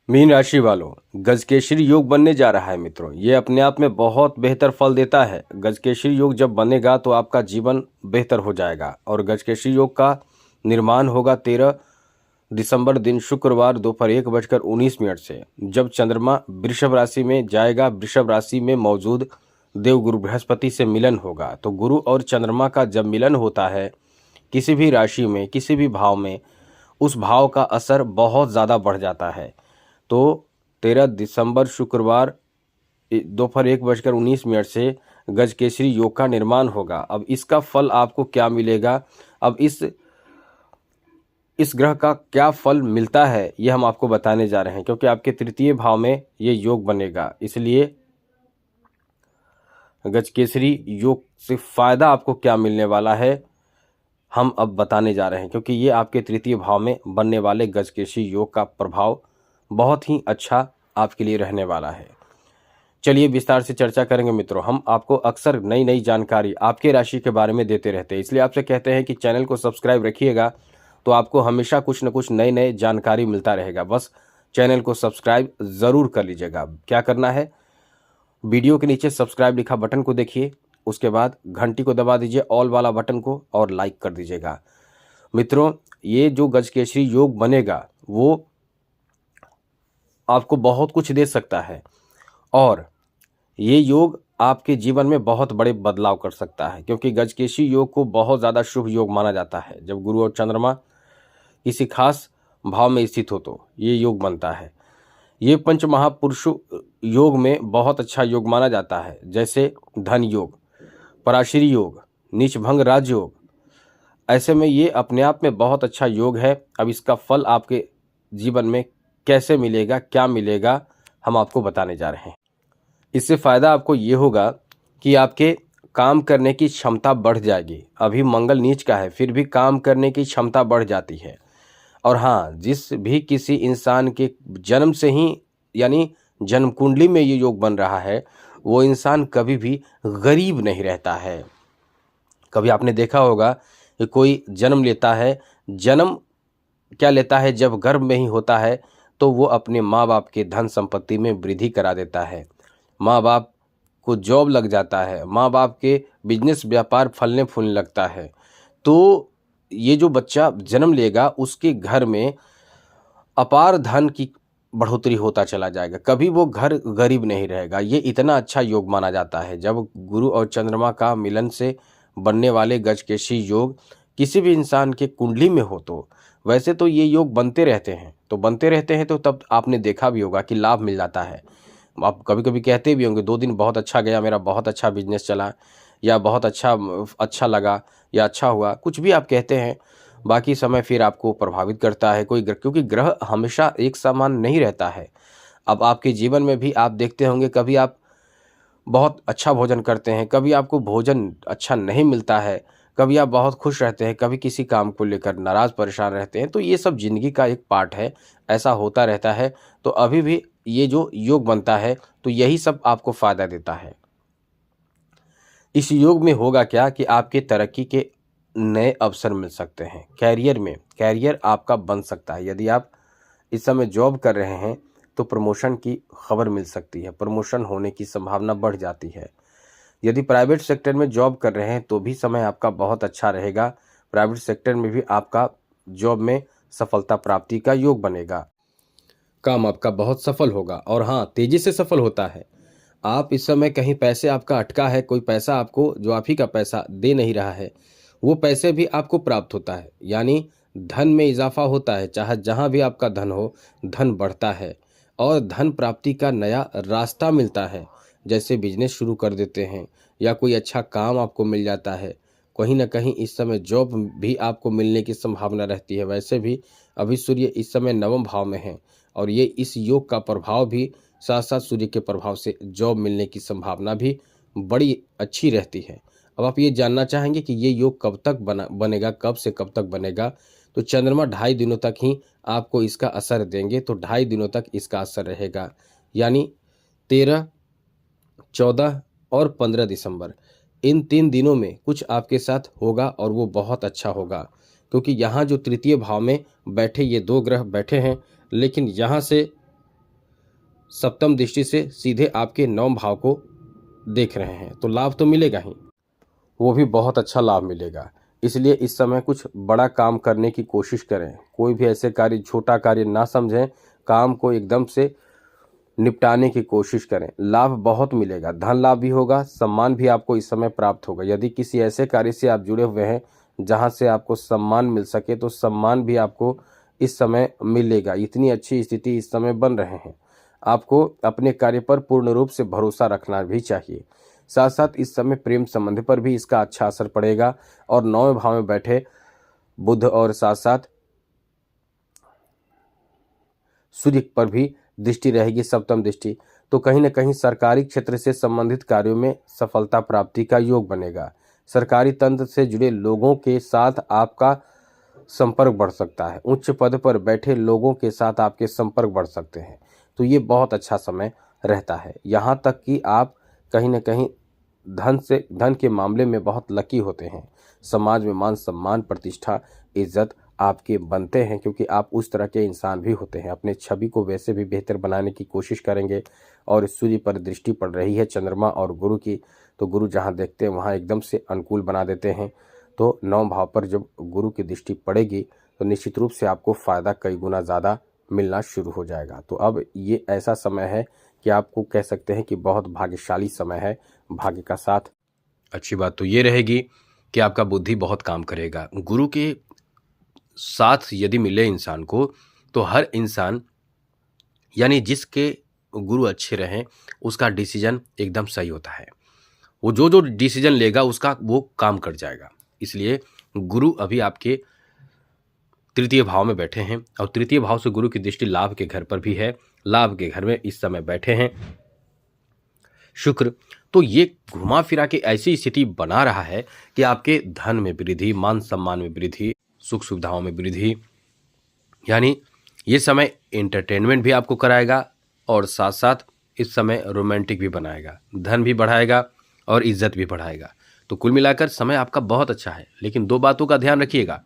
Mean राशि वालों, गजकेसरी योग बनने जा रहा है मित्रों। ये अपने आप में बहुत बेहतर फल देता है। गजकेसरी योग जब बनेगा तो आपका जीवन बेहतर हो जाएगा। और गजकेसरी योग का निर्माण होगा 13 दिसंबर दिन शुक्रवार दोपहर 1:19 से, जब चंद्रमा वृषभ राशि में जाएगा। वृषभ राशि में मौजूद देवगुरु बृहस्पति से मिलन होगा। तो गुरु और चंद्रमा का जब मिलन होता है किसी भी राशि में, किसी भी भाव में, उस भाव का असर बहुत ज़्यादा बढ़ जाता है। तो 13 दिसंबर शुक्रवार दोपहर 1:19 से गजकेसरी योग का निर्माण होगा। अब इसका फल आपको क्या मिलेगा, अब इस ग्रह का क्या फल मिलता है, ये हम आपको बताने जा रहे हैं। क्योंकि आपके तृतीय भाव में ये योग बनेगा, इसलिए गजकेसरी योग से फायदा आपको क्या मिलने वाला है हम अब बताने जा रहे हैं। क्योंकि ये आपके तृतीय भाव में बनने वाले गजकेसरी योग का प्रभाव बहुत ही अच्छा आपके लिए रहने वाला है। चलिए विस्तार से चर्चा करेंगे मित्रों। हम आपको अक्सर नई नई जानकारी आपके राशि के बारे में देते रहते हैं, इसलिए आपसे कहते हैं कि चैनल को सब्सक्राइब रखिएगा, तो आपको हमेशा कुछ न कुछ नए नए जानकारी मिलता रहेगा। बस चैनल को सब्सक्राइब ज़रूर कर लीजिएगा। क्या करना है, वीडियो के नीचे सब्सक्राइब लिखा बटन को देखिए, उसके बाद घंटी को दबा दीजिए, ऑल वाला बटन को, और लाइक कर दीजिएगा। मित्रों, ये जो गजकेसरी योग बनेगा वो आपको बहुत कुछ दे सकता है, और ये योग आपके जीवन में बहुत बड़े बदलाव कर सकता है। क्योंकि गजकेसरी योग को बहुत ज़्यादा शुभ योग माना जाता है। जब गुरु और चंद्रमा किसी खास भाव में स्थित हो तो ये योग बनता है। ये पंच महापुरुष योग में बहुत अच्छा योग माना जाता है, जैसे धन योग, पराशरी योग, नीचभंग राजयोग। ऐसे में ये अपने आप में बहुत अच्छा योग है। अब इसका फल आपके जीवन में कैसे मिलेगा, क्या मिलेगा, हम आपको बताने जा रहे हैं। इससे फ़ायदा आपको ये होगा कि आपके काम करने की क्षमता बढ़ जाएगी। अभी मंगल नीच का है, फिर भी काम करने की क्षमता बढ़ जाती है। और हाँ, जिस भी किसी इंसान के जन्म से ही, यानी जन्म कुंडली में ये योग बन रहा है, वो इंसान कभी भी गरीब नहीं रहता है। कभी आपने देखा होगा कि कोई जन्म लेता है, जन्म क्या लेता है, जब गर्भ में ही होता है तो वो अपने माँ बाप के धन संपत्ति में वृद्धि करा देता है। माँ बाप को जॉब लग जाता है, माँ बाप के बिजनेस व्यापार फलने फूलने लगता है। तो ये जो बच्चा जन्म लेगा उसके घर में अपार धन की बढ़ोतरी होता चला जाएगा, कभी वो घर गरीब नहीं रहेगा। ये इतना अच्छा योग माना जाता है। जब गुरु और चंद्रमा का मिलन से बनने वाले गजकेसरी योग किसी भी इंसान के कुंडली में हो तो, वैसे तो ये योग बनते रहते हैं, तो तब आपने देखा भी होगा कि लाभ मिल जाता है। आप कभी कभी कहते भी होंगे 2 दिन बहुत अच्छा गया, मेरा बहुत अच्छा बिजनेस चला, या बहुत अच्छा लगा, या अच्छा हुआ, कुछ भी आप कहते हैं। बाकी समय फिर आपको प्रभावित करता है कोई ग्रह, क्योंकि ग्रह हमेशा एक समान नहीं रहता है। अब आपके जीवन में भी आप देखते होंगे, कभी आप बहुत अच्छा भोजन करते हैं, कभी आपको भोजन अच्छा नहीं मिलता है, कभी आप बहुत खुश रहते हैं, कभी किसी काम को लेकर नाराज़ परेशान रहते हैं। तो ये सब ज़िंदगी का एक पार्ट है, ऐसा होता रहता है। तो अभी भी ये जो योग बनता है तो यही सब आपको फ़ायदा देता है। इस योग में होगा क्या कि आपके तरक्की के नए अवसर मिल सकते हैं। कैरियर आपका बन सकता है। यदि आप इस समय जॉब कर रहे हैं तो प्रमोशन की खबर मिल सकती है, प्रमोशन होने की संभावना बढ़ जाती है। यदि प्राइवेट सेक्टर में जॉब कर रहे हैं तो भी समय आपका बहुत अच्छा रहेगा। प्राइवेट सेक्टर में भी आपका जॉब में सफलता प्राप्ति का योग बनेगा, काम आपका बहुत सफल होगा। और हाँ, तेजी से सफल होता है। आप इस समय कहीं पैसे आपका अटका है, कोई पैसा आपको जो आप ही का पैसा दे नहीं रहा है, वो पैसे भी आपको प्राप्त होता है। यानी धन में इजाफा होता है। चाहे जहाँ भी आपका धन हो, धन बढ़ता है और धन प्राप्ति का नया रास्ता मिलता है। जैसे बिजनेस शुरू कर देते हैं या कोई अच्छा काम आपको मिल जाता है, कहीं ना कहीं इस समय जॉब भी आपको मिलने की संभावना रहती है। वैसे भी अभी सूर्य इस समय नवम भाव में है, और ये इस योग का प्रभाव भी साथ साथ सूर्य के प्रभाव से जॉब मिलने की संभावना भी बड़ी अच्छी रहती है। अब आप ये जानना चाहेंगे कि ये योग कब तक बनेगा, कब से कब तक बनेगा। तो चंद्रमा 2.5 दिनों तक ही आपको इसका असर देंगे। तो 2.5 दिनों तक इसका असर रहेगा, यानी 13, 14 और 15 दिसंबर, इन 3 दिनों में कुछ आपके साथ होगा, और वो बहुत अच्छा होगा। क्योंकि यहाँ जो तृतीय भाव में बैठे ये 2 ग्रह बैठे हैं, लेकिन यहाँ से सप्तम दृष्टि से सीधे आपके 9 भाव को देख रहे हैं, तो लाभ तो मिलेगा ही, वो भी बहुत अच्छा लाभ मिलेगा। इसलिए इस समय कुछ बड़ा काम करने की कोशिश करें। कोई भी ऐसे कार्य, छोटा कार्य ना समझें, काम को एकदम से निपटाने की कोशिश करें। लाभ बहुत मिलेगा, धन लाभ भी होगा, सम्मान भी आपको इस समय प्राप्त होगा। यदि किसी ऐसे कार्य से आप जुड़े हुए हैं जहां से आपको सम्मान मिल सके, तो सम्मान भी आपको इस समय मिलेगा। इतनी अच्छी स्थिति इस समय बन रहे हैं। आपको अपने कार्य पर पूर्ण रूप से भरोसा रखना भी चाहिए। साथ साथ इस समय प्रेम संबंध पर भी इसका अच्छा असर पड़ेगा, और 9वें भाव में बैठे बुध और साथ साथ सूर्य पर भी दृष्टि रहेगी, सप्तम दृष्टि, तो कहीं न कहीं सरकारी क्षेत्र से संबंधित कार्यों में सफलता प्राप्ति का योग बनेगा। सरकारी तंत्र से जुड़े लोगों के साथ आपका संपर्क बढ़ सकता है। उच्च पद पर बैठे लोगों के साथ आपके संपर्क बढ़ सकते हैं, तो ये बहुत अच्छा समय रहता है। यहाँ तक कि आप कहीं न कहीं धन के मामले में बहुत लकी होते हैं। समाज में मान सम्मान, प्रतिष्ठा, इज्जत आपके बनते हैं, क्योंकि आप उस तरह के इंसान भी होते हैं। अपने छवि को वैसे भी बेहतर बनाने की कोशिश करेंगे। और सूर्य पर दृष्टि पड़ रही है चंद्रमा और गुरु की, तो गुरु जहाँ देखते हैं वहाँ एकदम से अनुकूल बना देते हैं। तो 9 भाव पर जब गुरु की दृष्टि पड़ेगी तो निश्चित रूप से आपको फ़ायदा कई गुना ज़्यादा मिलना शुरू हो जाएगा। तो अब ये ऐसा समय है कि आपको कह सकते हैं कि बहुत भाग्यशाली समय है। भाग्य का साथ अच्छी बात तो ये रहेगी कि आपका बुद्धि बहुत काम करेगा। गुरु के साथ यदि मिले इंसान को, तो हर इंसान, यानी जिसके गुरु अच्छे रहें, उसका डिसीजन एकदम सही होता है। वो जो डिसीजन लेगा उसका वो काम कर जाएगा। इसलिए गुरु अभी आपके तृतीय भाव में बैठे हैं, और तृतीय भाव से गुरु की दृष्टि लाभ के घर पर भी है। लाभ के घर में इस समय बैठे हैं शुक्र, तो ये घुमा फिरा के ऐसी स्थिति बना रहा है कि आपके धन में वृद्धि, मान सम्मान में वृद्धि, सुख सुविधाओं में वृद्धि, यानी ये समय एंटरटेनमेंट भी आपको कराएगा, और साथ साथ इस समय रोमांटिक भी बनाएगा, धन भी बढ़ाएगा और इज्जत भी बढ़ाएगा। तो कुल मिलाकर समय आपका बहुत अच्छा है। लेकिन 2 बातों का ध्यान रखिएगा।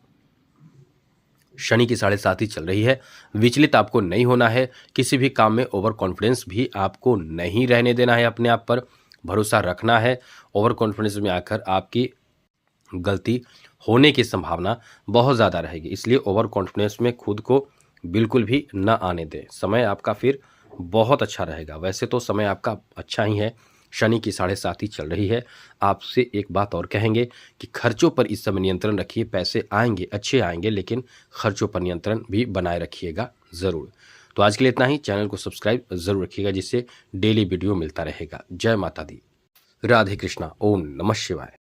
शनि की 7.5 चल रही है, विचलित आपको नहीं होना है। किसी भी काम में ओवर कॉन्फिडेंस भी आपको नहीं रहने देना है, अपने आप पर भरोसा रखना है। ओवर कॉन्फिडेंस में आकर आपकी गलती होने की संभावना बहुत ज़्यादा रहेगी, इसलिए ओवर कॉन्फिडेंस में खुद को बिल्कुल भी न आने दें। समय आपका फिर बहुत अच्छा रहेगा। वैसे तो समय आपका अच्छा ही है, शनि की 7.5 चल रही है। आपसे एक बात और कहेंगे कि खर्चों पर इस समय नियंत्रण रखिए। पैसे आएंगे, अच्छे आएंगे, लेकिन खर्चों पर नियंत्रण भी बनाए रखिएगा ज़रूर। तो आज के लिए इतना ही। चैनल को सब्सक्राइब ज़रूर रखिएगा, जिससे डेली वीडियो मिलता रहेगा। जय माता दी, राधे कृष्णा, ओम नमः शिवाय।